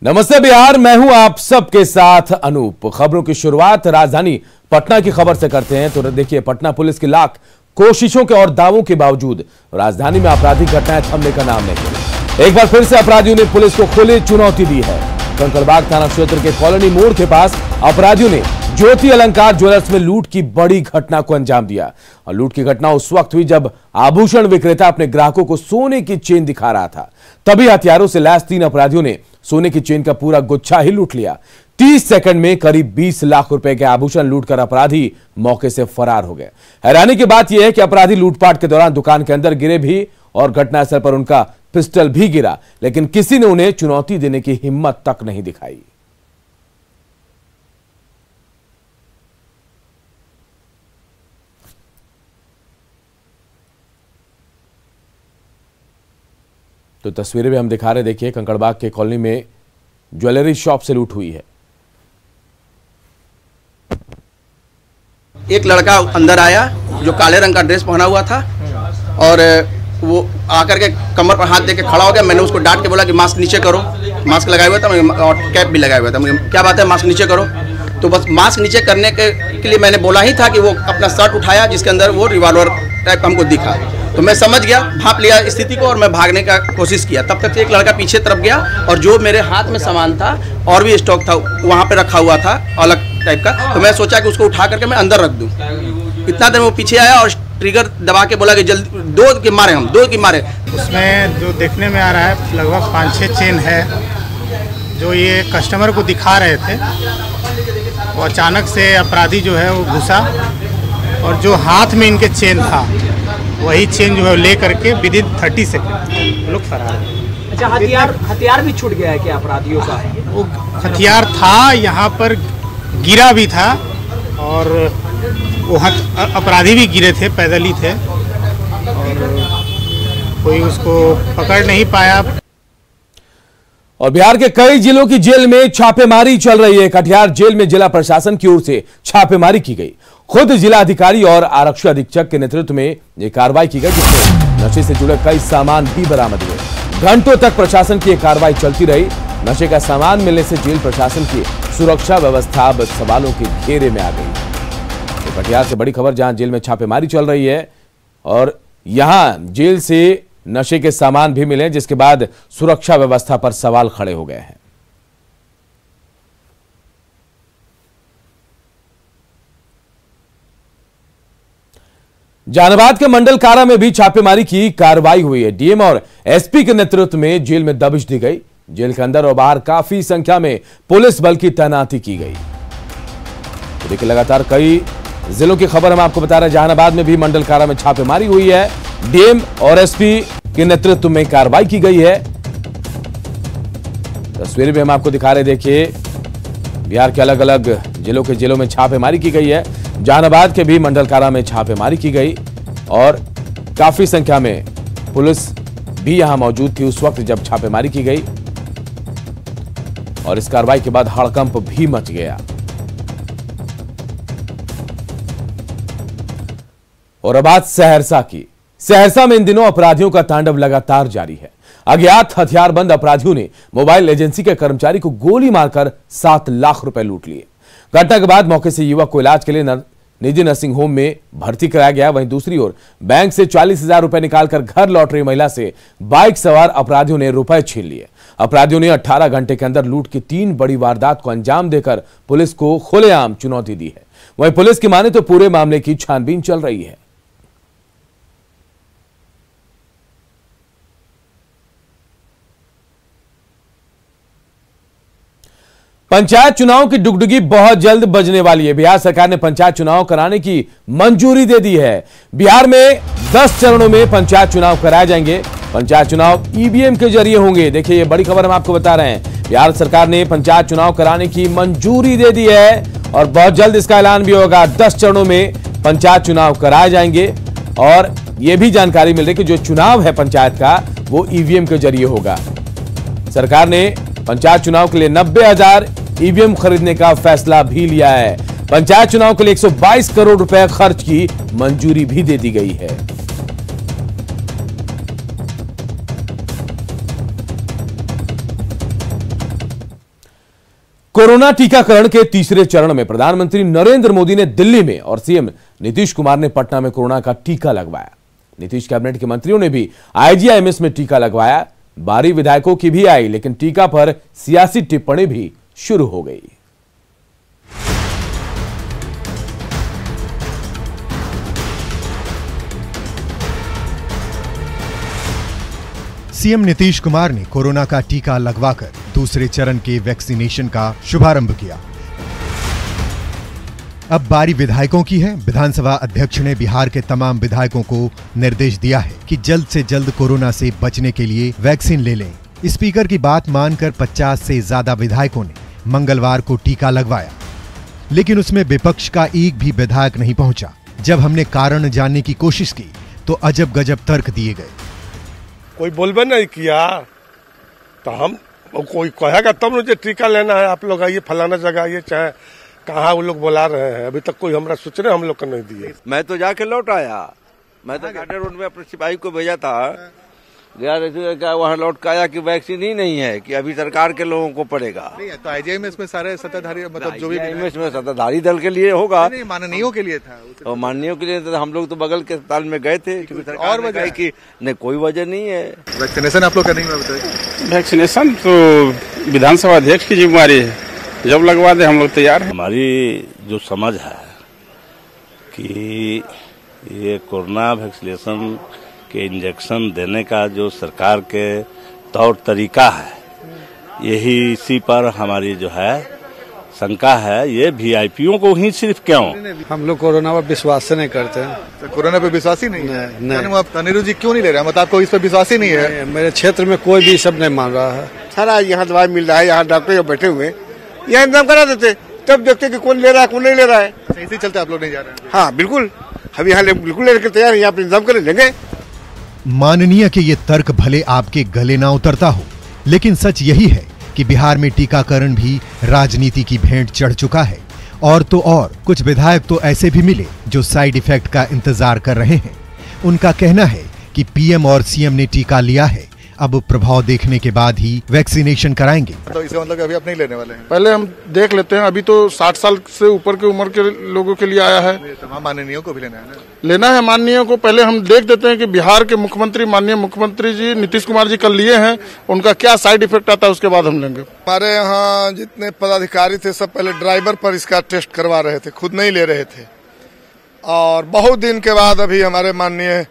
नमस्ते बिहार, मैं हूं आप सबके साथ अनूप। खबरों की शुरुआत राजधानी पटना की खबर से करते हैं। तो देखिए, पटना पुलिस की लाख कोशिशों के और दावों के बावजूद राजधानी में आपराधिक घटनाएं थमने का नाम नहीं ले रही। एक बार फिर से अपराधियों ने पुलिस को खुली चुनौती दी है। कंकड़बाग थाना क्षेत्र के कॉलोनी मोड़ के पास अपराधियों ने ज्योति अलंकार ज्वेलर्स में लूट की बड़ी घटना को अंजाम दिया। और लूट की घटना उस वक्त हुई जब आभूषण विक्रेता अपने ग्राहकों को सोने की चेन दिखा रहा था। तभी हथियारों से लैस 3 अपराधियों ने सोने की चेन का पूरा गुच्छा ही लूट लिया। 30 सेकंड में करीब 20 लाख रुपए के आभूषण लूटकर अपराधी मौके से फरार हो गए। हैरानी की बात यह है कि अपराधी लूटपाट के दौरान दुकान के अंदर गिरे भी और घटनास्थल पर उनका पिस्टल भी गिरा, लेकिन किसी ने उन्हें चुनौती देने की हिम्मत तक नहीं दिखाई। तो तस्वीरें भी हम दिखा रहे, देखिए कंकड़बाग के कॉलोनी में ज्वेलरी शॉप से लूट हुई है। एक लड़का अंदर आया जो काले रंग का ड्रेस पहना हुआ था और वो आकर के कमर पर हाथ देके खड़ा हो गया। मैंने उसको डांट के बोला कि मास्क नीचे करो। मास्क लगाया हुआ था और कैप भी लगाया हुआ था। क्या बात है, मास्क नीचे करो। तो बस मास्क नीचे करने के लिए मैंने बोला ही था कि वो अपना शर्ट उठाया जिसके अंदर वो रिवॉल्वर टाइप हमको दिखा। तो मैं समझ गया, भाप लिया स्थिति को और मैं भागने का कोशिश किया। तब तक एक लड़का पीछे तरफ गया और जो मेरे हाथ में सामान था और भी स्टॉक था वहाँ पे रखा हुआ था अलग टाइप का। तो मैं सोचा कि उसको उठा करके मैं अंदर रख दूँ। इतना देर वो पीछे आया और ट्रिगर दबा के बोला कि जल्दी दो के मारे। उसमें जो देखने में आ रहा है लगभग 5-6 चेन है जो ये कस्टमर को दिखा रहे थे। वो अचानक से अपराधी जो है वो घुसा और जो हाथ में इनके चेन था वही चेन जो है ले करके विदिन 30 सेकंड लोग फरार है। अच्छा, हथियार भी छूट गया है क्या अपराधियों का? वो हथियार था, यहाँ पर गिरा भी था और वो अपराधी भी गिरे थे, पैदल ही थे और कोई उसको पकड़ नहीं पाया। और बिहार के कई जिलों की जेल में छापेमारी चल रही है। कटिहार जेल में जिला प्रशासन की ओर से छापेमारी की गई। खुद जिला अधिकारी और आरक्षी अधीक्षक के नेतृत्व में यह कार्रवाई की गई, जिसमें नशे से जुड़े कई सामान भी बरामद हुए। घंटों तक प्रशासन की यह कार्रवाई चलती रही। नशे का सामान मिलने से जेल प्रशासन की सुरक्षा व्यवस्था अब सवालों के घेरे में आ गई। तो कटिहार से बड़ी खबर, जहां जेल में छापेमारी चल रही है और यहां जेल से नशे के सामान भी मिले, जिसके बाद सुरक्षा व्यवस्था पर सवाल खड़े हो गए हैं। जहानाबाद के मंडल कारा में भी छापेमारी की कार्रवाई हुई है। डीएम और एसपी के नेतृत्व में जेल में दबिश दी गई। जेल के अंदर और बाहर काफी संख्या में पुलिस बल की तैनाती की गई। तो देखिए, लगातार कई जिलों की खबर हम आपको बता रहे हैं। जहानाबाद में भी मंडल कारा में छापेमारी हुई है। डीएम और एसपी के नेतृत्व में कार्रवाई की गई है। तस्वीरें भी हम आपको दिखा रहे, देखिए बिहार के अलग अलग जिलों में छापेमारी की गई है। जहानाबाद के भी मंडल कारा में छापेमारी की गई और काफी संख्या में पुलिस भी यहां मौजूद थी उस वक्त जब छापेमारी की गई। और इस कार्रवाई के बाद हड़कंप भी मच गया। और अब बात सहरसा की। सहरसा में इन दिनों अपराधियों का तांडव लगातार जारी है। अज्ञात हथियारबंद अपराधियों ने मोबाइल एजेंसी के कर्मचारी को गोली मारकर 7 लाख रुपए लूट लिए। घटना के बाद मौके से युवक को इलाज के लिए निजी नर्सिंग होम में भर्ती कराया गया। वहीं दूसरी ओर बैंक से 40,000 रुपए निकालकर घर लौट रही महिला से बाइक सवार अपराधियों ने रुपए छीन लिए। अपराधियों ने 18 घंटे के अंदर लूट की 3 बड़ी वारदात को अंजाम देकर पुलिस को खुलेआम चुनौती दी है। वहीं पुलिस की माने तो पूरे मामले की छानबीन चल रही है। पंचायत चुनाव की डुगडुगी बहुत जल्द बजने वाली है। बिहार सरकार ने पंचायत चुनाव कराने की मंजूरी दे दी है। बिहार में 10 चरणों में पंचायत चुनाव कराए जाएंगे। पंचायत चुनाव ईवीएम के जरिए होंगे। देखिए, ये बड़ी खबर हम आपको बता रहे हैं। बिहार सरकार ने पंचायत चुनाव कराने की मंजूरी दे दी है और बहुत जल्द इसका ऐलान भी होगा। 10 चरणों में पंचायत चुनाव कराए जाएंगे और यह भी जानकारी मिल रही है कि जो चुनाव है पंचायत का वो ईवीएम के जरिए होगा। सरकार ने पंचायत चुनाव के लिए 90,000 ईवीएम खरीदने का फैसला भी लिया है। पंचायत चुनाव के लिए 122 करोड़ रुपए खर्च की मंजूरी भी दे दी गई है। कोरोना टीकाकरण के तीसरे चरण में प्रधानमंत्री नरेंद्र मोदी ने दिल्ली में और सीएम नीतीश कुमार ने पटना में कोरोना का टीका लगवाया। नीतीश कैबिनेट के मंत्रियों ने भी आईजीआईएमएस में टीका लगवाया। बारी विधायकों की भी आई, लेकिन टीका पर सियासी टिप्पणी भी शुरू हो गई। सीएम नीतीश कुमार ने कोरोना का टीका लगवाकर दूसरे चरण के वैक्सीनेशन का शुभारंभ किया। अब बारी विधायकों की है। विधानसभा अध्यक्ष ने बिहार के तमाम विधायकों को निर्देश दिया है कि जल्द से जल्द कोरोना से बचने के लिए वैक्सीन ले लें। स्पीकर की बात मानकर 50 से ज्यादा विधायकों ने मंगलवार को टीका लगवाया, लेकिन उसमें विपक्ष का एक भी विधायक नहीं पहुंचा। जब हमने कारण जानने की कोशिश की तो अजब गजब तर्क दिए गए। कोई बोलबे नहीं किया तो हम कोई कहेगा तब मुझे टीका लेना है, आप लोग आइए फलाना जगह आइए, चाहे कहाँ वो लोग बुला रहे हैं। अभी तक कोई हमारा सूचना हम लोग को नहीं दिए। मैं तो जाके लौट आया। मैं तो घाटे रोड में अपने सिपाही को भेजा था, गया वहाँ लौट के आया कि वैक्सीन ही नहीं है, कि अभी सरकार के लोगों को पड़ेगा। नहीं, तो आईजीआईएमएस में सारे सत्ताधारी मतलब जो भी में सत्ताधारी दल के लिए होगा, नहीं माननीयों के लिए था। और माननीयों के लिए तो हम लोग तो बगल के अस्पताल में गए थे, और वजह है कि नहीं कोई वजह नहीं है। वैक्सीनेशन आप लोग का नहीं हुआ? बताइए। वैक्सीनेशन तो विधानसभा अध्यक्ष की जिम्मेदारी है, जब लगवा दे हम लोग तैयार हैं। हमारी जो समझ है कि ये कोरोना वैक्सीनेशन के इंजेक्शन देने का जो सरकार के तौर तरीका है, यही इसी पर हमारी जो है शंका है। ये वीआईपीओं को ही सिर्फ क्यों? हम लोग कोरोना पर विश्वास नहीं करते हैं। तो कोरोना पे विश्वास ही नहीं है? नहीं। आप अनिरुद्ध जी क्यों नहीं ले रहे हैं? मतलब आपको इस पर विश्वास ही नहीं है? मेरे क्षेत्र में कोई भी सब नहीं मान रहा है। सारा यहाँ दवाई मिल रहा है, यहाँ डॉक्टर बैठे हुए यहाँ इंतजाम करा देते, तब देखते कि कौन ले रहा है कौन नहीं ले रहा है। इसी चलते आप लोग नहीं जा रहे हैं? हाँ बिल्कुल, हम यहाँ बिल्कुल लेकर तैयार हैं, यहाँ पर इंतजाम कर लेंगे। माननीय के ये तर्क भले आपके गले ना उतरता हो, लेकिन सच यही है कि बिहार में टीकाकरण भी राजनीति की भेंट चढ़ चुका है। और तो और कुछ विधायक तो ऐसे भी मिले जो साइड इफेक्ट का इंतजार कर रहे हैं। उनका कहना है कि पीएम और सीएम ने टीका लिया है, अब प्रभाव देखने के बाद ही वैक्सीनेशन कराएंगे। तो इसका मतलब अभी आप नहीं लेने वाले हैं? पहले हम देख लेते हैं। अभी तो 60 साल से ऊपर की उम्र के लोगों के लिए आया है। तमाम माननीयों को भी लेना है ना? लेना है माननीयों को। पहले हम देख देते हैं कि बिहार के मुख्यमंत्री माननीय मुख्यमंत्री जी नीतीश कुमार जी कल लिए हैं, उनका क्या साइड इफेक्ट आता है, उसके बाद हम लेंगे। हमारे यहाँ जितने पदाधिकारी थे सब पहले ड्राइवर पर इसका टेस्ट करवा रहे थे, खुद नहीं ले रहे थे। और बहुत दिन के बाद अभी हमारे माननीय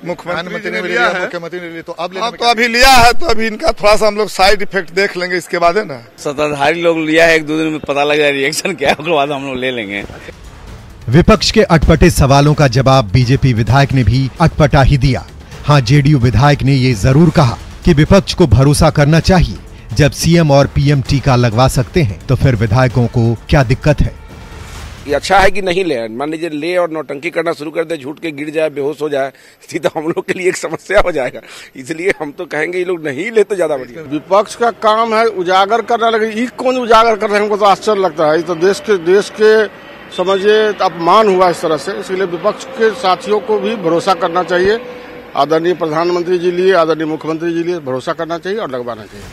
मुख्यमंत्री ने लिया है। मुख्यमंत्री ने लिया तो अब हाँ, तो अभी लिया है, तो अभी इनका थोड़ा सा हम लोग साइड इफेक्ट देख लेंगे, इसके बाद है ना। सत्ताधारी लोग लिया है, 1-2 दिन में पता लग जाए रिएक्शन क्या है, उसके बाद हम लोग ले लेंगे। विपक्ष के अटपटे सवालों का जवाब बीजेपी विधायक ने भी अटपटा ही दिया। हाँ, जेडीयू विधायक ने ये जरूर कहा कि विपक्ष को भरोसा करना चाहिए। जब सीएम और पीएम टीका लगवा सकते हैं तो फिर विधायकों को क्या दिक्कत है? ये अच्छा है कि नहीं ले। मान लीजिए ले और नौटंकी करना शुरू कर दे, झूठ के गिर जाए, बेहोश हो जाए, तो हम लोग के लिए एक समस्या हो जाएगा। इसलिए हम तो कहेंगे ये लोग नहीं ले तो ज्यादा बढ़िया। विपक्ष का काम है उजागर करना, लगे ये कौन उजागर कर रहे हैं, हमको तो आश्चर्य लगता है। तो देश के समझिए अपमान हुआ इस तरह से। इसलिए विपक्ष के साथियों को भी भरोसा करना चाहिए। आदरणीय प्रधानमंत्री जी लिए, आदरणीय मुख्यमंत्री जी लिए भरोसा करना चाहिए और लगवाना चाहिए।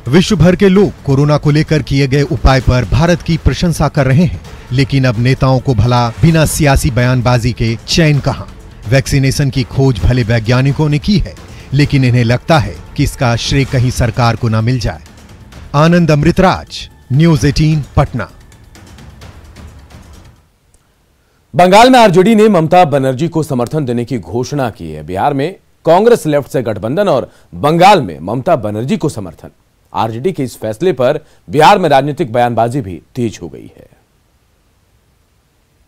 विश्व भर के लोग कोरोना को लेकर किए गए उपाय पर भारत की प्रशंसा कर रहे हैं, लेकिन अब नेताओं को भला बिना सियासी बयानबाजी के चैन कहां? वैक्सीनेशन की खोज भले वैज्ञानिकों ने की है, लेकिन इन्हें लगता है कि इसका श्रेय कहीं सरकार को न मिल जाए। आनंद अमृतराज, न्यूज़ 18 पटना। बंगाल में आरजेडी ने ममता बनर्जी को समर्थन देने की घोषणा की है। बिहार में कांग्रेस लेफ्ट से गठबंधन और बंगाल में ममता बनर्जी को समर्थन। आरजेडी के इस फैसले पर बिहार में राजनीतिक बयानबाजी भी तेज हो गई है।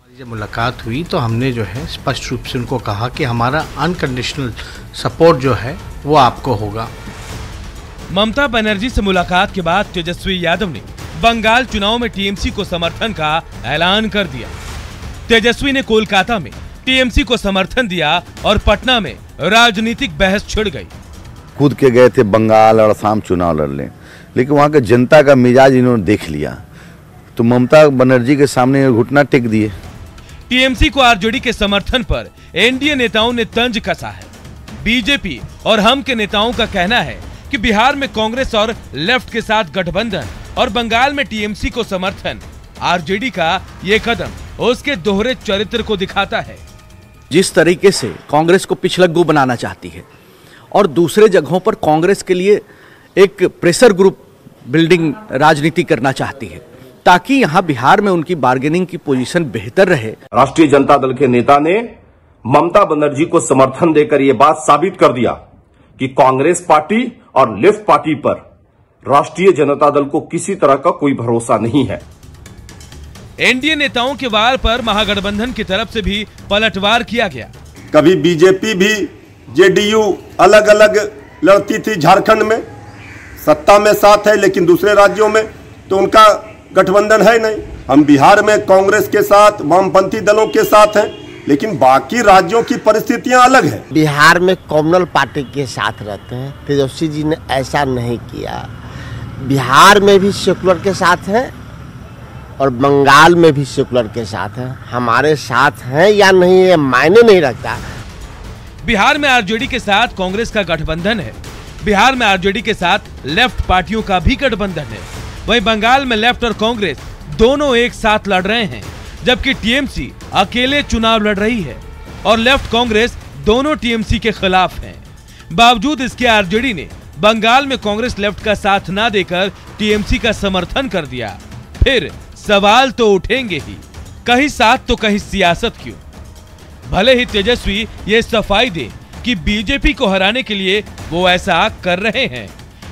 जब मुलाकात हुई तो हमने जो है स्पष्ट रूप से उनको कहा कि हमारा अनकंडीशनल सपोर्ट जो है वो आपको होगा। ममता बनर्जी से मुलाकात के बाद तेजस्वी यादव ने बंगाल चुनाव में टीएमसी को समर्थन का ऐलान कर दिया। तेजस्वी ने कोलकाता में टीएमसी को समर्थन दिया और पटना में राजनीतिक बहस छिड़ गई। कूद के गए थे बंगाल और असम चुनाव लड़ने, लेकिन वहां के जनता का मिजाज इन्होंने देख लिया तो ममता बनर्जी के सामने घुटना टेक दिए। टीएमसी को आरजेडी के समर्थन पर एनडीए नेताओं ने तंज कसा है। बीजेपी और हम के नेताओं का कहना है कि बिहार में कांग्रेस और लेफ्ट के साथ गठबंधन और बंगाल में टीएमसी को समर्थन, आरजेडी का ये कदम उसके दोहरे चरित्र को दिखाता है। जिस तरीके से कांग्रेस को पिछलग्गू बनाना चाहती है और दूसरे जगहों पर कांग्रेस के लिए एक प्रेशर ग्रुप बिल्डिंग राजनीति करना चाहती है ताकि यहां बिहार में उनकी बार्गेनिंग की पोजीशन बेहतर रहे। राष्ट्रीय जनता दल के नेता ने ममता बनर्जी को समर्थन देकर यह बात साबित कर दिया कि कांग्रेस पार्टी और लेफ्ट पार्टी पर राष्ट्रीय जनता दल को किसी तरह का कोई भरोसा नहीं है। एनडीए नेताओं के वार पर महागठबंधन की तरफ से भी पलटवार किया गया। कभी बीजेपी भी जेडीयू अलग अलग लड़ती थी, झारखंड में सत्ता में साथ है लेकिन दूसरे राज्यों में तो उनका गठबंधन है नहीं। हम बिहार में कांग्रेस के साथ वामपंथी दलों के साथ हैं लेकिन बाकी राज्यों की परिस्थितियां अलग है। बिहार में कम्युनल पार्टी के साथ रहते हैं, तेजस्वी जी ने ऐसा नहीं किया। बिहार में भी सेकुलर के साथ हैं और बंगाल में भी सेकुलर के साथ हैं। हमारे साथ हैं या नहीं ये मायने नहीं रखता। बिहार में आरजेडी के साथ कांग्रेस का गठबंधन है, बिहार में आरजेडी के साथ लेफ्ट पार्टियों का भी गठबंधन है। वहीं बंगाल में लेफ्ट और कांग्रेस दोनों एक साथ लड़ रहे हैं, जबकि टीएमसी अकेले चुनाव लड़ रही है और लेफ्ट कांग्रेस दोनों टीएमसी के खिलाफ हैं। बावजूद इसके आरजेडी ने बंगाल में कांग्रेस लेफ्ट का साथ ना देकर टीएमसी का समर्थन कर दिया। फिर सवाल तो उठेंगे ही, कहीं साथ तो कहीं सियासत क्यों? भले ही तेजस्वी ये सफाई दे कि बीजेपी को हराने के लिए वो ऐसा कर रहे हैं।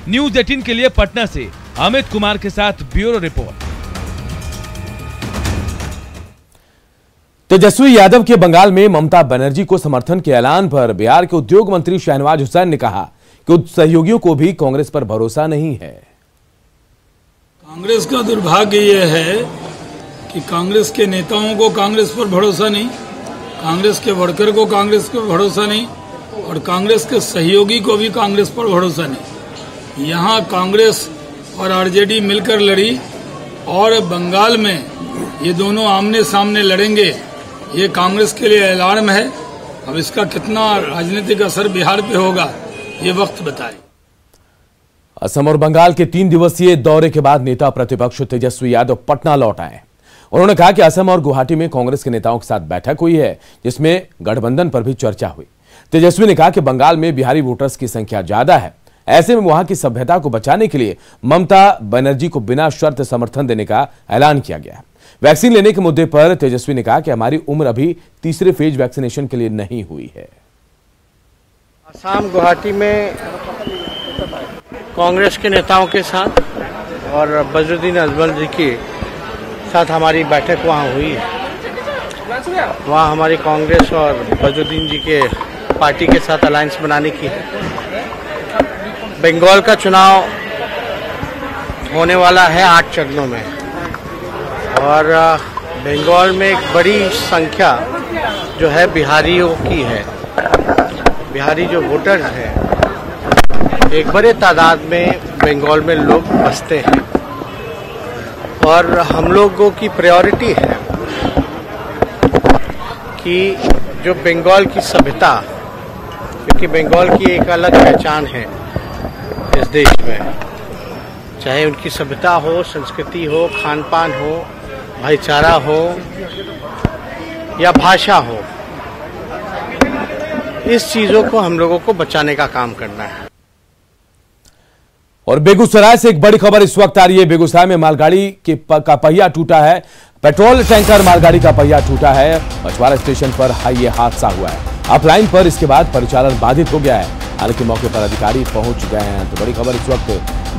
न्यूज़ 18 के लिए पटना से अमित कुमार के साथ ब्यूरो रिपोर्ट। तेजस्वी यादव के बंगाल में ममता बनर्जी को समर्थन के ऐलान पर बिहार के उद्योग मंत्री शहनवाज हुसैन ने कहा कि सहयोगियों को भी कांग्रेस पर भरोसा नहीं है। कांग्रेस का दुर्भाग्य यह है कि कांग्रेस के नेताओं को कांग्रेस पर भरोसा नहीं, कांग्रेस के वर्कर को कांग्रेस पर भरोसा नहीं और कांग्रेस के सहयोगी को भी कांग्रेस पर भरोसा नहीं। यहाँ कांग्रेस और आरजेडी मिलकर लड़ी और बंगाल में ये दोनों आमने सामने लड़ेंगे, ये कांग्रेस के लिए अलार्म है। अब इसका कितना राजनीतिक असर बिहार पे होगा ये वक्त बताए। असम और बंगाल के 3 दिवसीय दौरे के बाद नेता प्रतिपक्ष तेजस्वी यादव पटना लौट आए। उन्होंने कहा कि असम और गुवाहाटी में कांग्रेस के नेताओं के साथ बैठक हुई है जिसमें गठबंधन पर भी चर्चा हुई। तेजस्वी ने कहा कि बंगाल में बिहारी वोटर्स की संख्या ज्यादा है, ऐसे में वहां की सभ्यता को बचाने के लिए ममता बनर्जी को बिना शर्त समर्थन देने का ऐलान किया गया। वैक्सीन लेने के मुद्दे पर तेजस्वी ने कहा कि हमारी उम्र अभी तीसरे फेज वैक्सीनेशन के लिए नहीं हुई है। असम गुवाहाटी में कांग्रेस के नेताओं के साथ और बजरुद्दीन अजमल जी के साथ हमारी बैठक वहाँ हुई है। वहाँ हमारी कांग्रेस और बजरुद्दीन जी के पार्टी के साथ अलायंस बनाने की है। बंगाल का चुनाव होने वाला है 8 चरणों में और बंगाल में एक बड़ी संख्या जो है बिहारियों की है। बिहारी जो वोटर्स हैं एक बड़े तादाद में बंगाल में लोग बसते हैं और हम लोगों की प्रायोरिटी है कि जो बंगाल की सभ्यता, क्योंकि बंगाल की एक अलग पहचान है इस देश में, चाहे उनकी सभ्यता हो, संस्कृति हो, खान पान हो, भाईचारा हो या भाषा हो, इस चीजों को हम लोगों को बचाने का काम करना है। और बेगूसराय से एक बड़ी खबर इस वक्त आ रही है। बेगूसराय में मालगाड़ी का पहिया टूटा है, पेट्रोल टैंकर मालगाड़ी का पहिया टूटा है। मछुआरा स्टेशन पर ये हादसा हुआ है। अपलाइन पर इसके बाद परिचालन बाधित हो गया है, हालांकि मौके पर अधिकारी पहुंच गए हैं। तो बड़ी खबर इस वक्त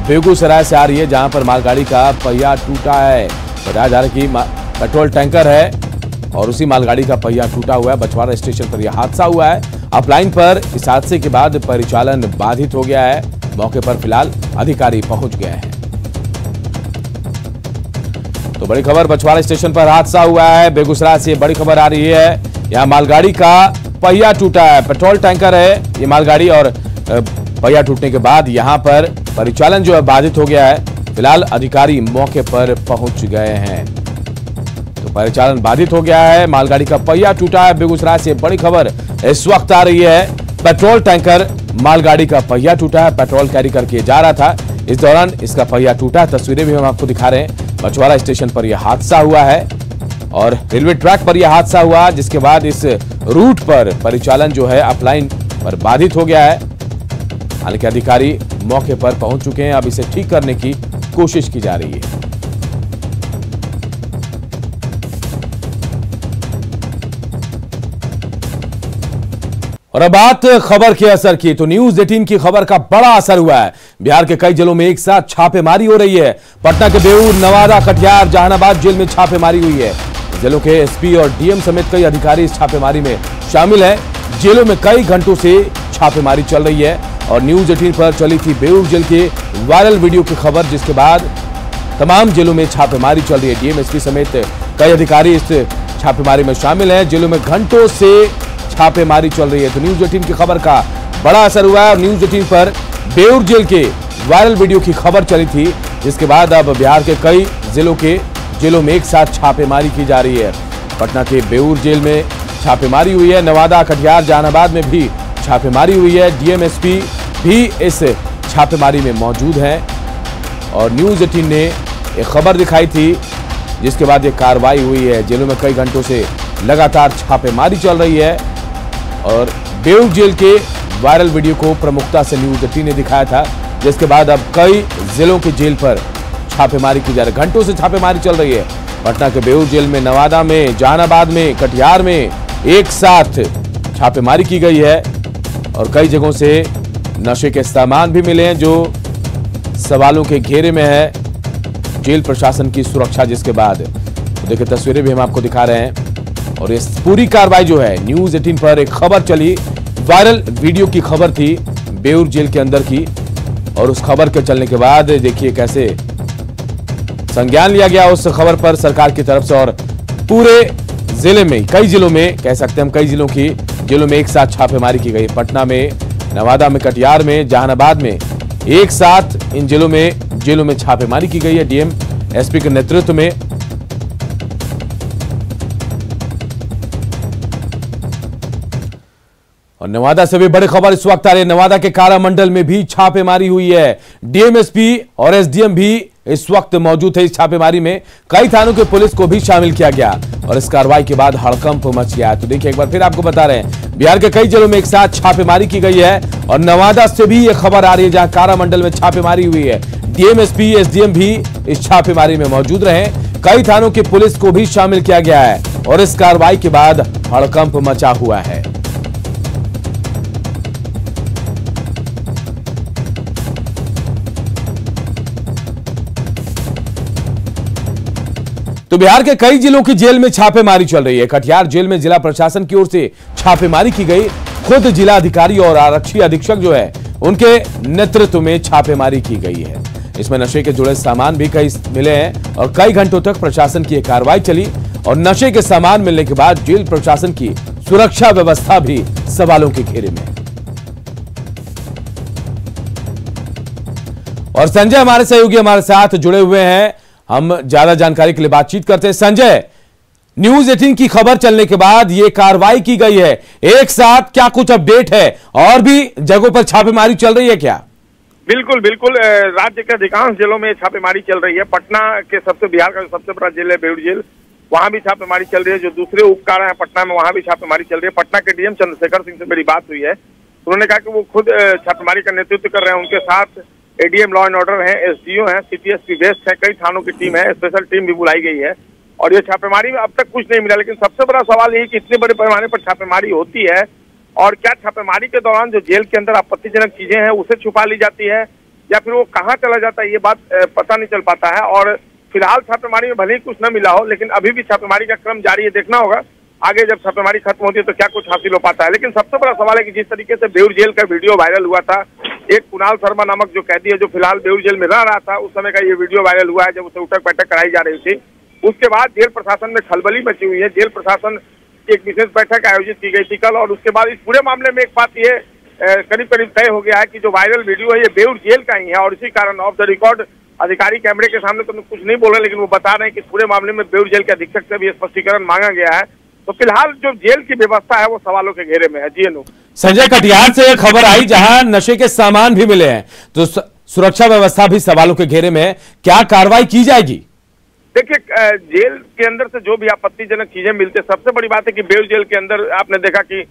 बेगूसराय से आ रही है जहां पर मालगाड़ी का पहिया टूटा है। बताया जा रहा है कि पेट्रोल टैंकर है और उसी मालगाड़ी का पहिया टूटा हुआ है। मछुआरा स्टेशन पर यह हादसा हुआ है। अपलाइन पर इस हादसे के बाद परिचालन बाधित हो गया है। मौके पर फिलहाल अधिकारी पहुंच गए हैं। तो बड़ी खबर, मछुआरा स्टेशन पर हादसा हुआ है। बेगूसराय से बड़ी खबर आ रही है, यहां मालगाड़ी का पहिया टूटा है। पेट्रोल टैंकर है ये मालगाड़ी और पहिया टूटने के बाद यहां पर परिचालन जो है बाधित हो गया है। फिलहाल अधिकारी मौके पर पहुंच गए हैं। तो परिचालन बाधित हो गया है, मालगाड़ी का पहिया टूटा है। बेगूसराय से बड़ी खबर इस वक्त आ रही है, पेट्रोल टैंकर मालगाड़ी का पहिया टूटा है। पेट्रोल कैरी करके जा रहा था, इस दौरान इसका पहिया टूटा। तस्वीरें भी हम आपको दिखा रहे हैं। बछवाड़ा स्टेशन पर यह हादसा हुआ है और रेलवे ट्रैक पर यह हादसा हुआ, जिसके बाद इस रूट पर परिचालन जो है अपलाइन पर बाधित हो गया है। हालांकि अधिकारी मौके पर पहुंच चुके हैं, अब इसे ठीक करने की कोशिश की जा रही है। और अब बात खबर के असर की, तो न्यूज 18 की खबर का बड़ा असर हुआ है। बिहार के कई जिलों में एक साथ छापेमारी हो रही है। पटना के बेऊर, नवादा, कटिहार, जहानाबाद जेल में छापेमारी हुई है। जिलों के एसपी और डीएम समेत कई अधिकारी इस छापेमारी में शामिल हैं। जेलों में कई घंटों से छापेमारी चल रही है और न्यूज 18 पर चली थी बेऊर जेल के वायरल वीडियो की खबर, जिसके बाद तमाम जेलों में छापेमारी चल रही है। डीएम, एसपी समेत कई अधिकारी इस छापेमारी में शामिल हैं। जेलों में घंटों से छापेमारी चल रही है। तो न्यूज 18 की खबर का बड़ा असर हुआ है और न्यूज 18 पर बेऊर जेल के वायरल वीडियो की खबर चली थी, जिसके बाद अब बिहार के कई जिलों के जेलों में एक साथ छापेमारी की जा रही है। पटना के बेऊर जेल में छापेमारी हुई है। नवादा, कटिहार, जहानाबाद में भी छापेमारी हुई है। डीएम, एसपी भी इस छापेमारी में मौजूद हैं और न्यूज 18 ने एक खबर दिखाई थी, जिसके बाद ये कार्रवाई हुई है। जेलों में कई घंटों से लगातार छापेमारी चल रही है और बेऊर जेल के वायरल वीडियो को प्रमुखता से न्यूज 18 ने दिखाया था, जिसके बाद अब कई जिलों के जेल पर छापेमारी की जा रही है। घंटों से छापेमारी चल रही है। पटना के बेऊर जेल में, नवादा में, जहानाबाद में, कटिहार में एक साथ छापेमारी की गई है और कई जगहों से नशे के सामान भी मिले हैं, जो सवालों के घेरे में है जेल प्रशासन की सुरक्षा। जिसके बाद तो देखिए, तस्वीरें भी हम आपको दिखा रहे हैं और इस पूरी कार्रवाई जो है, न्यूज 18 पर एक खबर चली, वायरल वीडियो की खबर थी बेऊर जेल के अंदर की, और उस खबर के चलने के बाद देखिए कैसे संज्ञान लिया गया उस खबर पर सरकार की तरफ से और पूरे जिले में, कई जिलों में कह सकते हैं हम, कई जिलों की जेलों में एक साथ छापेमारी की गई। पटना में, नवादा में, कटिहार में, जहानाबाद में एक साथ इन जेलों में छापेमारी की गई है डीएम, एसपी के नेतृत्व में। और नवादा से भी बड़ी खबर इस वक्त आ रही है। नवादा के कारा मंडल में भी छापेमारी हुई है। डीएम, एसपी और एसडीएम भी इस वक्त मौजूद थे इस छापेमारी में। कई थानों के पुलिस को भी शामिल किया गया और इस कार्रवाई के बाद हड़कंप मच गया। तो देखिए, एक बार फिर आपको बता रहे हैं, बिहार के कई जिलों में एक साथ छापेमारी की गई है और नवादा से भी यह खबर आ रही है, जहां कारा मंडल में छापेमारी हुई है। डीएम, एसपी, एसडीएम भी इस छापेमारी में मौजूद रहे। कई थानों की पुलिस को भी शामिल किया गया है और इस कार्रवाई के बाद हड़कंप मचा हुआ है। तो बिहार के कई जिलों की जेल में छापेमारी चल रही है। कटिहार जेल में जिला प्रशासन की ओर से छापेमारी की गई। खुद जिला अधिकारी और आरक्षी अधीक्षक जो है, उनके नेतृत्व में छापेमारी की गई है। इसमें नशे के जुड़े सामान भी कई मिले हैं और कई घंटों तक प्रशासन की कार्रवाई चली और नशे के सामान मिलने के बाद जेल प्रशासन की सुरक्षा व्यवस्था भी सवालों के घेरे में है। और संजय हमारे सहयोगी हमारे साथ जुड़े हुए हैं, हम ज्यादा जानकारी के लिए बातचीत करते हैं। संजय, न्यूज 18 की खबर चलने के बाद यह कार्रवाई की गई है, एक साथ क्या कुछ अपडेट है? और भी जगहों पर छापेमारी चल रही है क्या? बिल्कुल बिल्कुल, राज्य के अधिकांश जिलों में छापेमारी चल रही है। पटना के बिहार का सबसे बड़ा जेल है बेऊर जेल, वहां भी छापेमारी चल रही है। जो दूसरे उपकारा है पटना में, वहां भी छापेमारी चल रही है। पटना के डीएम चंद्रशेखर सिंह से मेरी बात हुई है, उन्होंने कहा कि वो खुद छापेमारी का नेतृत्व कर रहे हैं। उनके साथ एडीएम लॉ एंड ऑर्डर है, एसडीओ है, सीटीएसपी वेस्ट है, कई थानों की टीम है, स्पेशल टीम भी बुलाई गई है। और ये छापेमारी में अब तक कुछ नहीं मिला, लेकिन सबसे बड़ा सवाल यही कि इतने बड़े पैमाने पर छापेमारी होती है और क्या छापेमारी के दौरान जो जेल के अंदर आपत्तिजनक चीजें हैं उसे छुपा ली जाती है या फिर वो कहाँ चला जाता है, ये बात पता नहीं चल पाता है। और फिलहाल छापेमारी में भले ही कुछ न मिला हो, लेकिन अभी भी छापेमारी का क्रम जारी है। देखना होगा आगे जब छापेमारी खत्म होती है तो क्या कुछ हासिल हो पाता है। लेकिन सबसे बड़ा सवाल है कि जिस तरीके से बेऊर जेल का वीडियो वायरल हुआ था, एक कुणाल शर्मा नामक जो कैदी है जो फिलहाल बेऊर जेल में रह रहा था, उस समय का ये वीडियो वायरल हुआ है जब उसे उठक बैठक कराई जा रही थी। उसके बाद जेल प्रशासन में खलबली मची हुई है। जेल प्रशासन की एक विशेष बैठक आयोजित की गई थी कल, और उसके बाद इस पूरे मामले में एक बात ये करीब करीब तय हो गया है कि जो वायरल वीडियो है ये बेऊर जेल का ही है और इसी कारण ऑफ द रिकॉर्ड अधिकारी कैमरे के सामने तो कुछ नहीं बोल रहे, लेकिन वो बता रहे हैं कि पूरे मामले में बेऊर जेल के अधीक्षक से भी स्पष्टीकरण मांगा गया है। तो फिलहाल जो जेल की व्यवस्था है वो सवालों के घेरे में है। जी अनु। संजय, कटिहार से खबर आई जहां नशे के सामान भी मिले हैं, तो सुरक्षा व्यवस्था भी सवालों के घेरे में है। क्या कार्रवाई की जाएगी? देखिए, जेल के अंदर से जो भी आपत्तिजनक चीजें मिलती है, सबसे बड़ी बात है कि बेउर जेल के अंदर आपने देखा कि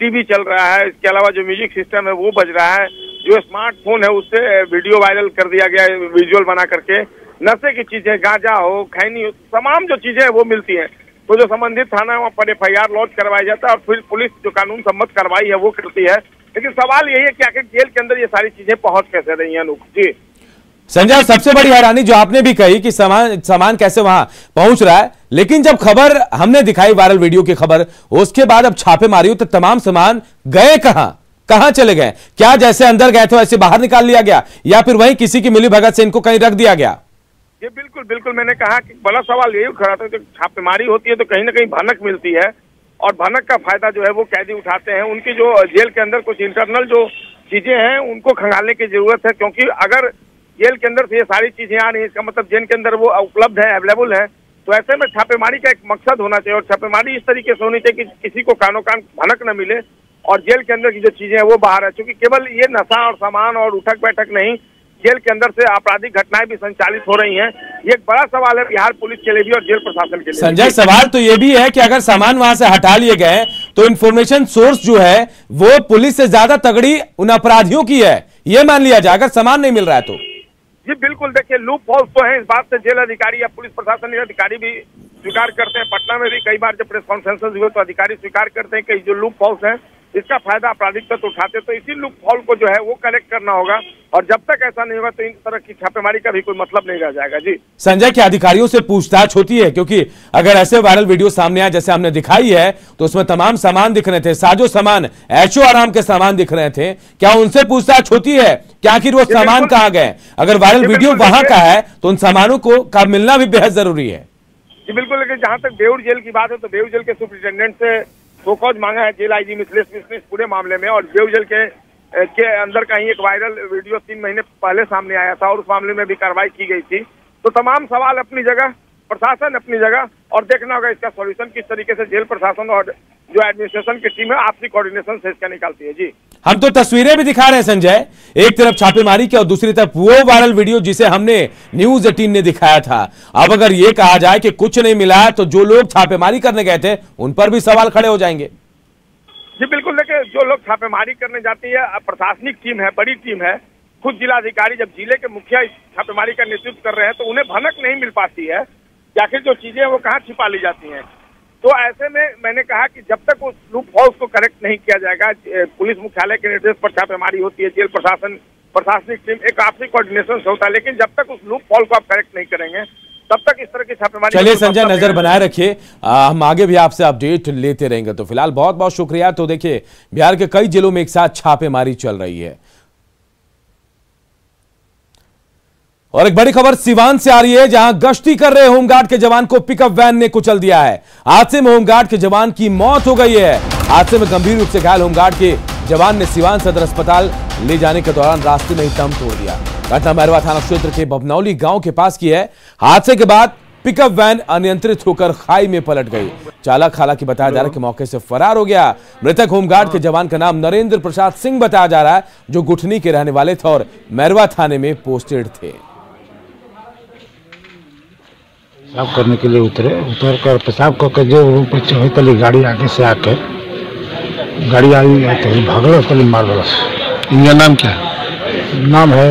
टीवी चल रहा है, इसके अलावा जो म्यूजिक सिस्टम है वो बज रहा है, जो स्मार्टफोन है उससे वीडियो वायरल कर दिया गया है, विजुअल बना करके। नशे की चीजें, गांजा हो, खैनी हो, तमाम जो चीजें हैं वो मिलती हैं। तो जो संबंधित थाना है वहाँ पर FIR लॉन्च करवाया जाता है और फिर पुलिस जो कानून सम्मत कार्रवाई है वो करती है। लेकिन सवाल यही है कि आखिर जेल के अंदर ये सारी चीजें पहुंच कैसे रही हैं? जी संजय, सबसे बड़ी हैरानी जो आपने भी कही कि सामान कैसे वहां पहुंच रहा है, लेकिन जब खबर हमने दिखाई, वायरल वीडियो की खबर, उसके बाद अब छापेमारी हुई तो तमाम सामान गए कहां चले गए? क्या जैसे अंदर गए थे वैसे बाहर निकाल लिया गया, या फिर वहीं किसी की मिलीभगत से इनको कहीं रख दिया गया? ये बिल्कुल मैंने कहा कि बड़ा सवाल यही खड़ा था कि छापेमारी होती है तो कहीं ना कहीं भनक मिलती है और भनक का फायदा जो है वो कैदी उठाते हैं। उनकी जो जेल के अंदर कुछ इंटरनल जो चीजें हैं उनको खंगालने की जरूरत है, क्योंकि अगर जेल के अंदर से ये सारी चीजें आ रही है, इसका मतलब जेल के अंदर वो उपलब्ध है, अवेलेबल है। तो ऐसे में छापेमारी का एक मकसद होना चाहिए और छापेमारी इस तरीके से होनी चाहिए कि किसी को कानो कान भनक न मिले और जेल के अंदर की जो चीजें हैं वो बाहर है। क्योंकि केवल ये नशा और सामान और उठक बैठक नहीं, जेल के अंदर से आपराधिक घटनाएं भी संचालित हो रही हैं। ये एक बड़ा सवाल है बिहार पुलिस के लिए भी और जेल प्रशासन के लिए। संजय, सवाल तो ये भी है कि अगर सामान वहां से हटा लिए गए तो इन्फॉर्मेशन सोर्स जो है वो पुलिस से ज्यादा तगड़ी उन अपराधियों की है, ये मान लिया जाए, अगर सामान नहीं मिल रहा है तो। जी बिल्कुल, देखिए लूप होल्स तो है, इस बात से जेल अधिकारी या पुलिस प्रशासन अधिकारी भी स्वीकार करते हैं। पटना में भी कई बार जब प्रेस कॉन्फ्रेंसेस हुए तो अधिकारी स्वीकार करते हैं कि जो लूप होल्स हैं इसका फायदा आपराधिक तत्व उठाते, तो इसी लूप होल को जो है वो कलेक्ट करना होगा और जब तक ऐसा नहीं होगा तो इन तरह की छापेमारी का भी कोई मतलब नहीं रह जाएगा। जी संजय, क्या अधिकारियों से पूछताछ होती है? क्योंकि अगर ऐसे वायरल वीडियो सामने आए जैसे हमने दिखाई है तो उसमें तमाम सामान दिख रहे थे, साजो सामान, ऐशो आराम के सामान दिख रहे थे, क्या उनसे पूछताछ होती है कि आखिर वो सामान कहाँ गए? अगर वायरल वीडियो वहां का है तो उन सामानों का मिलना भी बेहद जरूरी है। जी बिल्कुल, लेकिन जहाँ तक बेउर जेल की बात है तो बेउर जेल के सुपरिटेंडेंट से शोकॉज मांगा है जेल IG मिथिलेश मिश्र पूरे मामले में, और बेउर जेल के अंदर का ही एक वायरल वीडियो 3 महीने पहले सामने आया था और उस मामले में भी कार्रवाई की गई थी। तो तमाम सवाल अपनी जगह, प्रशासन अपनी जगह, और देखना होगा इसका सॉल्यूशन किस तरीके से जेल प्रशासन और जो एडमिनिस्ट्रेशन की टीम है आपसी कोऑर्डिनेशन से इसका निकालती है। जी हम तो तस्वीरें भी दिखा रहे हैं संजय, एक तरफ छापेमारी की और दूसरी तरफ वो वायरल वीडियो जिसे हमने News 18 ने दिखाया था। अब अगर ये कहा जाए कि कुछ नहीं मिला है तो जो लोग छापेमारी करने गए थे उन पर भी सवाल खड़े हो जाएंगे। जी बिल्कुल, देखिए जो लोग छापेमारी करने जाती है, प्रशासनिक टीम है, बड़ी टीम है, खुद जिलाधिकारी जब जिले के मुखिया इस छापेमारी का नेतृत्व कर रहे हैं तो उन्हें भनक नहीं मिल पाती है कि आखिर जो चीजें हैं वो कहाँ छिपा ली जाती हैं। तो ऐसे में मैंने कहा कि जब तक उस लूप होल्स को करेक्ट नहीं किया जाएगा, पुलिस मुख्यालय के निर्देश पर छापेमारी होती है, जेल प्रशासन, प्रशासनिक टीम, एक आपसी कोऑर्डिनेशन से होता है, लेकिन जब तक उस लूप होल को आप करेक्ट नहीं करेंगे तब तक इस तरह की छापेमारी। चलिए संजय, नजर बनाए रखिए, हम आगे भी आपसे अपडेट लेते रहेंगे। तो फिलहाल बहुत बहुत शुक्रिया। तो देखिए, बिहार के कई जिलों में एक साथ छापेमारी चल रही है और एक बड़ी खबर सिवान से आ रही है, जहां गश्ती कर रहे होमगार्ड के जवान को पिकअप वैन ने कुचल दिया है। हादसे में होमगार्ड के जवान की मौत हो गई है। हादसे में गंभीर रूप से घायल होमगार्ड के जवान ने सिवान सदर अस्पताल ले जाने के दौरान रास्ते में ही दम तोड़ दिया। घटना मैरवा थाना क्षेत्र के बभनौली गांव के पास की है। हादसे के बाद पिकअप वैन अनियंत्रित होकर खाई में पलट गई। चालक हालांकि बताया जा रहा है कि मौके से फरार हो गया। मृतक होमगार्ड के जवान का नाम नरेंद्र प्रसाद सिंह बताया जा रहा है, जो गुठनी के रहने वाले थे और मैरवा थाने में पोस्टेड थे। पेशाब करने के लिए उतर कर पेशाब करके जो रूम पर चढ़े तली गाड़ी आगे से आके गाड़ी आई आते ही भागल तली मार दिला। इनका नाम क्या है? नाम है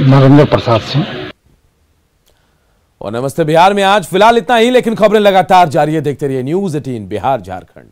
नरेंद्र प्रसाद सिंह। और नमस्ते बिहार में आज फिलहाल इतना ही, लेकिन खबरें लगातार जारी है। देखते रहिए News 18 बिहार झारखंड।